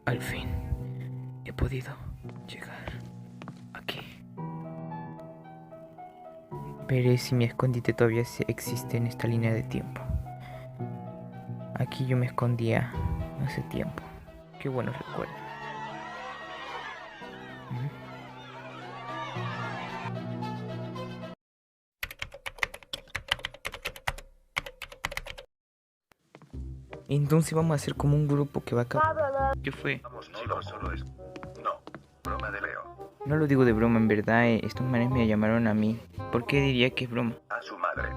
Al fin he podido llegar aquí. Veré si mi escondite todavía existe en esta línea de tiempo. Aquí yo me escondía hace tiempo. Qué buenos recuerdos. Entonces vamos a hacer como un grupo que va a acabar. ¿Qué fue? Vamos, chicos, solo es... No, broma de Leo. No lo digo de broma, en verdad. Estos manes me llamaron a mí. ¿Por qué diría que es broma? A su madre.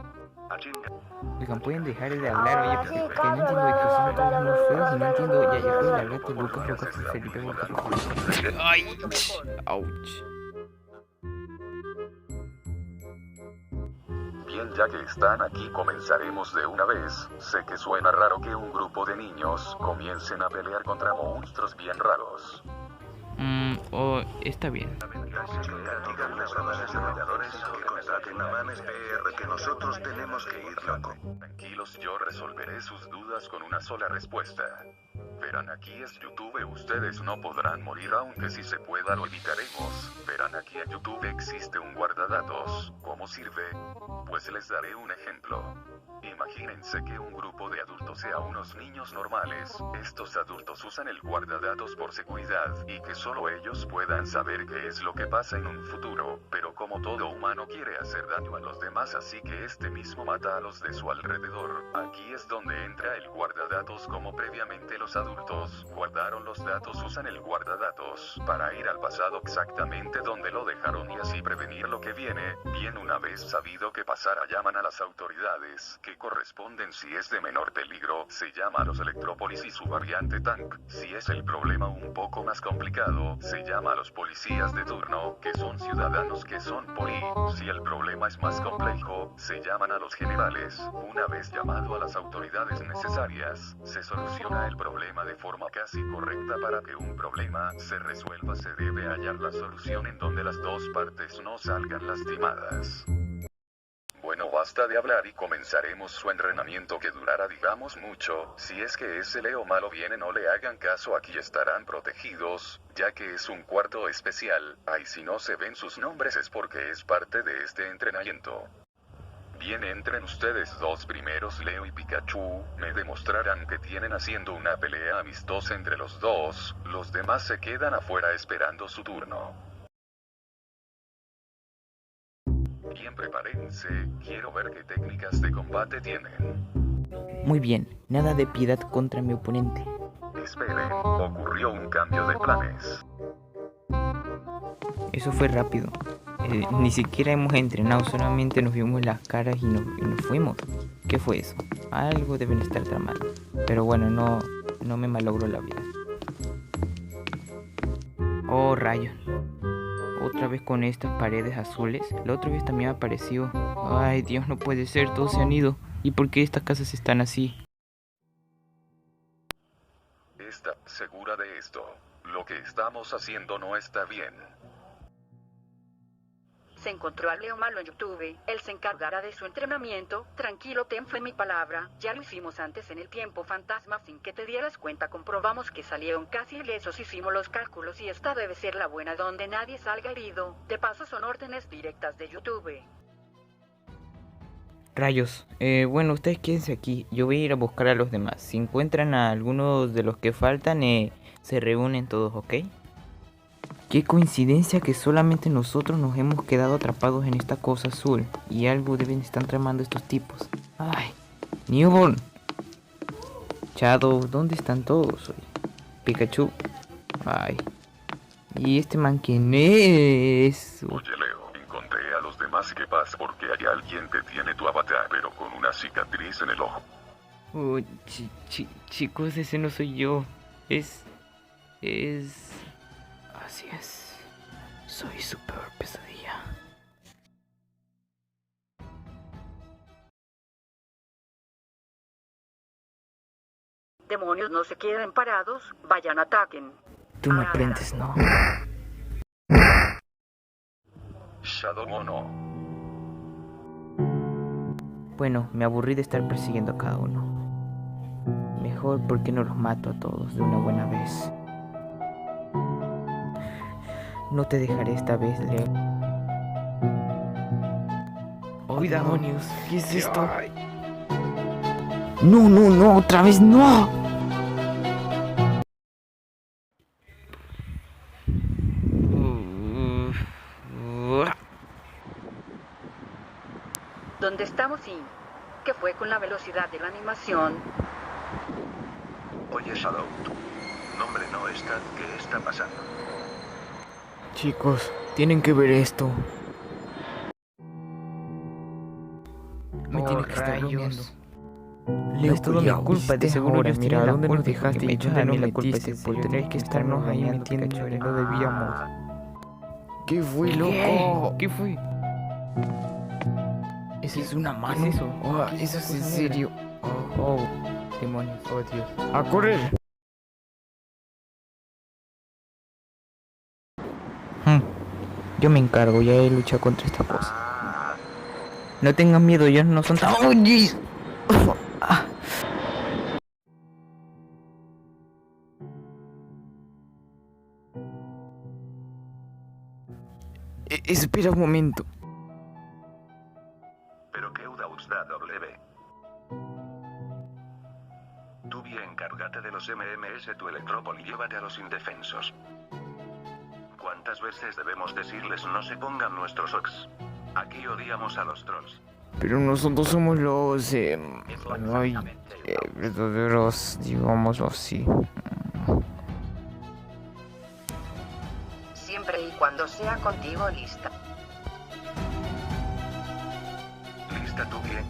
A chinga. Oigan, pueden dejar de hablar, oye, porque no entiendo de que son todos muy feos y no entiendo. Ya pueden largarte, Lucas, Felipe, Lucas. Ay, ouch. Bien, ya que están aquí, comenzaremos de una vez. Sé que suena raro que un grupo de niños comiencen a pelear contra monstruos bien raros. Está bien. Digan las bromas desarrolladores que contraten a Manes PR que nosotros tenemos que ir loco. Tranquilos, yo resolveré sus dudas con una sola respuesta. Verán, aquí es YouTube, ustedes no podrán morir aunque si se pueda lo evitaremos. Verán, aquí en YouTube existe un guardadatos. ¿Cómo sirve? Pues les daré un ejemplo. Imagínense que un grupo de adultos sea unos niños normales. Estos adultos usan el guardadatos por seguridad y que solo ellos puedan saber qué es lo que pasa en un futuro. Pero como todo humano quiere hacer daño a los demás, así que este mismo mata a los de su alrededor. Aquí es donde entra el guardadatos. Como previamente los adultos guardaron los datos, usan el guardadatos para ir al pasado exactamente donde lo dejaron y así prevenir lo que viene. Bien, una vez sabido que pasara, llaman a las autoridades que corresponden. Si es de menor peligro, se llama a los Electrópolis y su variante Tank. Si es el problema un poco más complicado, se llama a los policías de turno, que son ciudadanos que son poli. Si el problema es más complejo, se llaman a los generales. Una vez llamado a las autoridades necesarias, se soluciona el problema de forma casi correcta. Para que un problema se resuelva, se debe hallar la solución en donde las dos partes no salgan lastimadas. Bueno, basta de hablar y comenzaremos su entrenamiento, que durará digamos mucho. Si es que ese Leo malo viene, no le hagan caso, aquí estarán protegidos, ya que es un cuarto especial. Ay, si no se ven sus nombres es porque es parte de este entrenamiento. Bien, entren ustedes dos primeros, Leo y Pikachu, me demostrarán que tienen haciendo una pelea amistosa entre los dos, los demás se quedan afuera esperando su turno. Bien, prepárense, quiero ver qué técnicas de combate tienen. Muy bien, nada de piedad contra mi oponente. Esperen, ocurrió un cambio de planes. Eso fue rápido. Ni siquiera hemos entrenado, solamente nos vimos las caras y nos fuimos. ¿Qué fue eso? Algo deben estar tramando. Pero bueno, no me malogró la vida. Oh, rayos. Otra vez con estas paredes azules. La otra vez también apareció. Ay, Dios, no puede ser, todos se han ido. ¿Y por qué estas casas están así? ¿Está segura de esto? Lo que estamos haciendo no está bien. Se encontró al Leo malo en YouTube, él se encargará de su entrenamiento. Tranquilo, ten fe en mi palabra, ya lo hicimos antes en el tiempo fantasma sin que te dieras cuenta, comprobamos que salieron casi ilesos, hicimos los cálculos y esta debe ser la buena donde nadie salga herido. De paso son órdenes directas de YouTube. Rayos. Bueno, ustedes quédense aquí. Yo voy a ir a buscar a los demás. Si encuentran a algunos de los que faltan, se reúnen todos, ¿ok? Qué coincidencia que solamente nosotros nos hemos quedado atrapados en esta cosa azul. Y algo deben estar tramando estos tipos. Ay, Newborn, Shadow, ¿dónde están todos hoy? Pikachu. Ay. ¿Y este man quién es? Oye, Leo, encontré a los demás. ¿Qué pasa? Porque hay alguien que tiene tu avatar, pero con una cicatriz en el ojo. Oh, chicos, ese no soy yo. Es... Así es. Soy su peor pesadilla. Demonios, no se queden parados, vayan, ataquen. Tú me aprendes, ¿no? Shadow o no. Bueno, me aburrí de estar persiguiendo a cada uno. Mejor porque no los mato a todos de una buena vez. No te dejaré esta vez, Leo. Oh, Cuidado. demonios, ¿qué es esto? Ay. No, no, no, otra vez no. ¿Dónde estamos y qué fue con la velocidad de la animación? Oye, Shadow. Nombre no está. ¿Qué está pasando? Chicos, tienen que ver esto. Me tienes que estar bromeando. Leo, es todo mi culpa, de seguro ellos tienen la culpa. ¿Dónde nos dejaste y dónde nos metiste? Por tener que estarnos ahí metiendo donde no debíamos. ¿Qué fue, loco? ¿Qué fue? ¿Esa es una mano? ¿Qué es eso? Oh, ¿Qué es eso esa es en cosa serio. Oh, demonios, oh Dios. ¡A correr! Yo me encargo, ya he luchado contra esta cosa. No tengan miedo, ellos no son tan... ¡Oh, jeez! Ah. Espera un momento. Pero qué da W. Tú bien, encárgate de los MMS, tu Electrópol, y llévate a los indefensos. ¿Cuántas veces debemos decirles no se pongan nuestros ox? Aquí odiamos a los trolls. Pero nosotros somos los... verdaderos, digámoslo así. Siempre y cuando sea contigo lista. ¿Lista tú bien?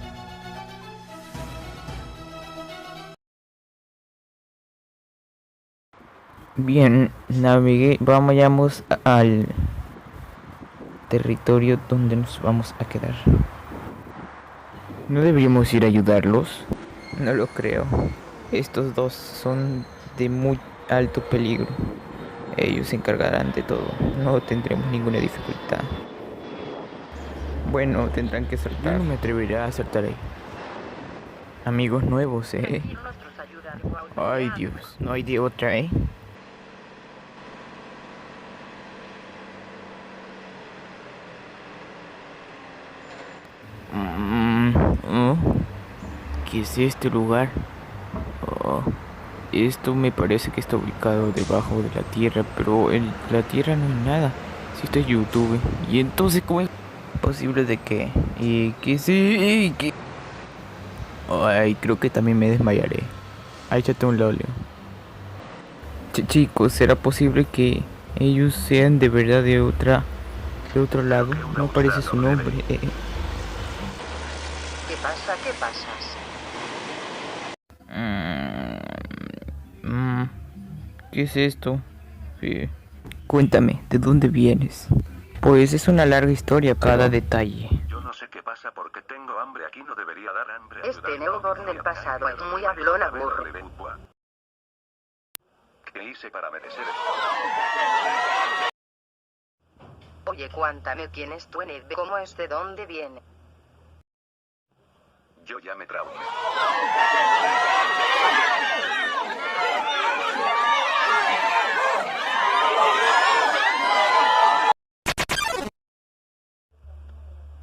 Bien, vayamos al territorio donde nos vamos a quedar. ¿No deberíamos ir a ayudarlos? No lo creo. Estos dos son de muy alto peligro. Ellos se encargarán de todo. No tendremos ninguna dificultad. Bueno, tendrán que Yo soltar. no me atrevería a saltar ahí. Amigos nuevos, Tranquilo, nuestros ayudantes. Ay, Dios. No hay de otra, ¿eh? ¿Qué es este lugar? Oh, esto me parece que está ubicado debajo de la tierra, pero en la tierra no hay nada. Si esto es YouTube. ¿Y entonces cómo es Posible de que... Y que sí... Que... Ay, creo que también me desmayaré. Ahí échate un loleo. Chicos, ¿será posible que ellos sean de verdad de otro lado? No aparece su nombre. ¿Qué pasa? ¿Qué pasas? ¿Qué es esto? Sí. Cuéntame, ¿de dónde vienes? Pues es una larga historia, cada detalle. Yo no sé qué pasa porque tengo hambre. Aquí no debería dar hambre. Este Neoborn del pasado es muy hablón, aburro. ¿Qué hice para merecer esto? Oye, cuéntame quién es tu NB, cómo es, de dónde viene. Yo ya me traumé.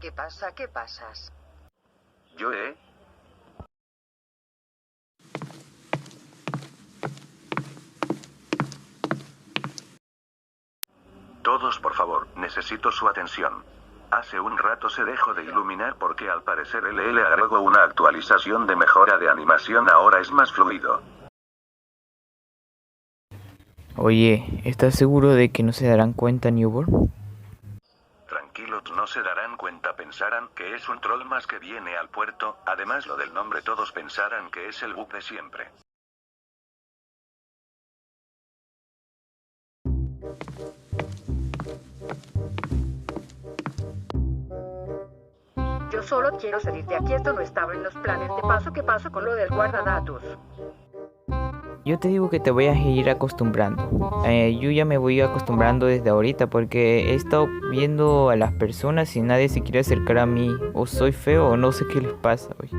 ¿Qué pasa? ¿Qué pasas? Yo, Todos, por favor, necesito su atención. Hace un rato se dejó de iluminar porque al parecer LL agregó una actualización de mejora de animación, ahora es más fluido. Oye, ¿estás seguro de que no se darán cuenta, Newborn? Tranquilos, no se darán cuenta, pensarán que es un troll más que viene al puerto, además lo del nombre todos pensarán que es el bug de siempre. Yo solo quiero salir de aquí, esto no estaba en los planes de paso. ¿Qué pasó con lo del guardadatos? Yo te digo que te voy a ir acostumbrando. Yo ya me voy acostumbrando desde ahorita porque he estado viendo a las personas y nadie se quiere acercar a mí. O soy feo o no sé qué les pasa hoy.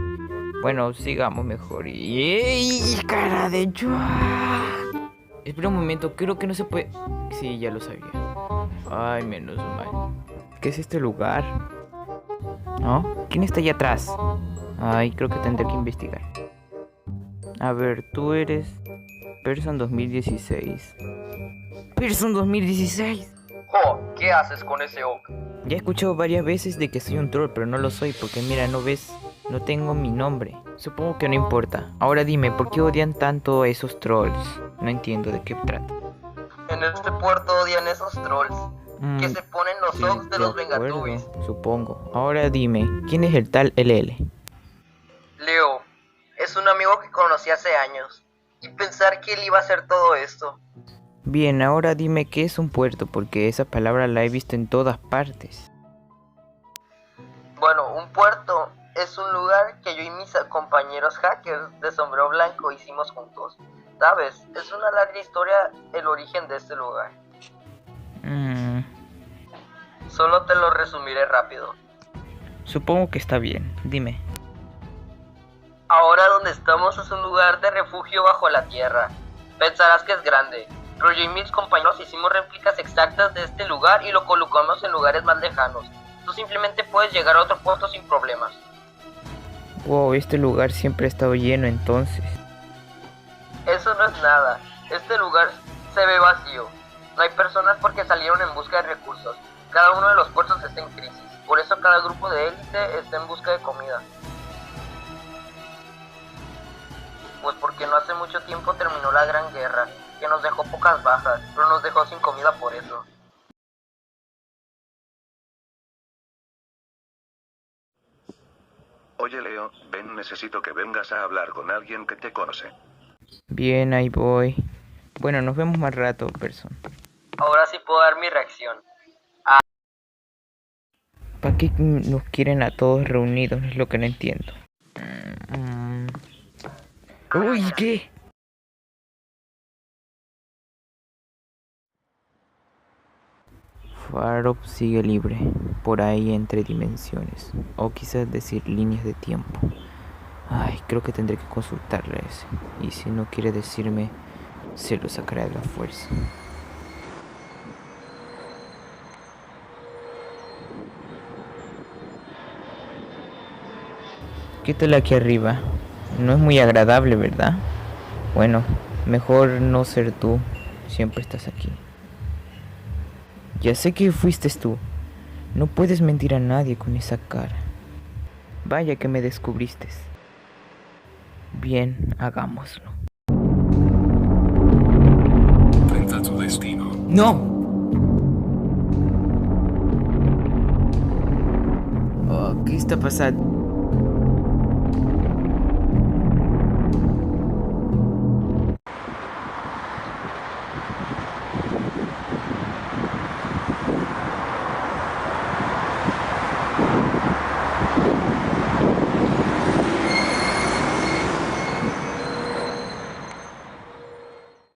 Bueno, sigamos mejor. ¡Ey, cara de yo! Espera un momento, creo que no se puede... Sí, ya lo sabía. Ay, menos mal. ¿Qué es este lugar? ¿No? ¿Quién está allá atrás? Ay, creo que tendré que investigar. A ver, tú eres Person 2016. Person 2016. ¡Jo! ¿Qué haces con ese oak? Ya he escuchado varias veces de que soy un troll, pero no lo soy porque mira, no ves, no tengo mi nombre. Supongo que no importa. Ahora dime, ¿por qué odian tanto a esos trolls? No entiendo de qué trata. En este puerto odian esos trolls que se ponen los oaks de los Vengatubis. Supongo. Ahora dime, ¿quién es el tal LL? Leo, es un amigo que conocí hace años. Y pensar que él iba a hacer todo esto. Bien, ahora dime qué es un puerto, porque esa palabra la he visto en todas partes. Bueno, un puerto es un lugar que yo y mis compañeros hackers de sombrero blanco hicimos juntos. ¿Sabes? Es una larga historia el origen de este lugar. Solo te lo resumiré rápido. Supongo que está bien, dime. Ahora donde estamos es un lugar de refugio bajo la tierra. Pensarás que es grande, pero yo y mis compañeros hicimos réplicas exactas de este lugar y lo colocamos en lugares más lejanos. Tú simplemente puedes llegar a otro puerto sin problemas. Wow, este lugar siempre ha estado lleno entonces. Eso no es nada. Este lugar se ve vacío. No hay personas porque salieron en busca de recursos. Cada uno de los puertos está en crisis. Por eso cada grupo de élite está en busca de comida. Pues porque no hace mucho tiempo terminó la Gran Guerra, que nos dejó pocas bajas, pero nos dejó sin comida por eso. Oye, Leo, ven, necesito que vengas a hablar con alguien que te conoce. Bien, ahí voy. Bueno, nos vemos más rato, Person. Ahora sí puedo dar mi reacción. ¿Para qué nos quieren a todos reunidos? Es lo que no entiendo. Uy, ¿qué? Farop sigue libre, por ahí entre dimensiones, o quizás decir líneas de tiempo. Ay, creo que tendré que consultarle a ese, y si no quiere decirme, se lo sacaré de la fuerza. ¿Qué tal aquí arriba? No es muy agradable, ¿verdad? Bueno, mejor no ser tú, siempre estás aquí. Ya sé que fuiste tú. No puedes mentir a nadie con esa cara. Vaya que me descubriste. Bien, hagámoslo. Enfrenta tu destino. ¡No! Oh, ¿qué está pasando?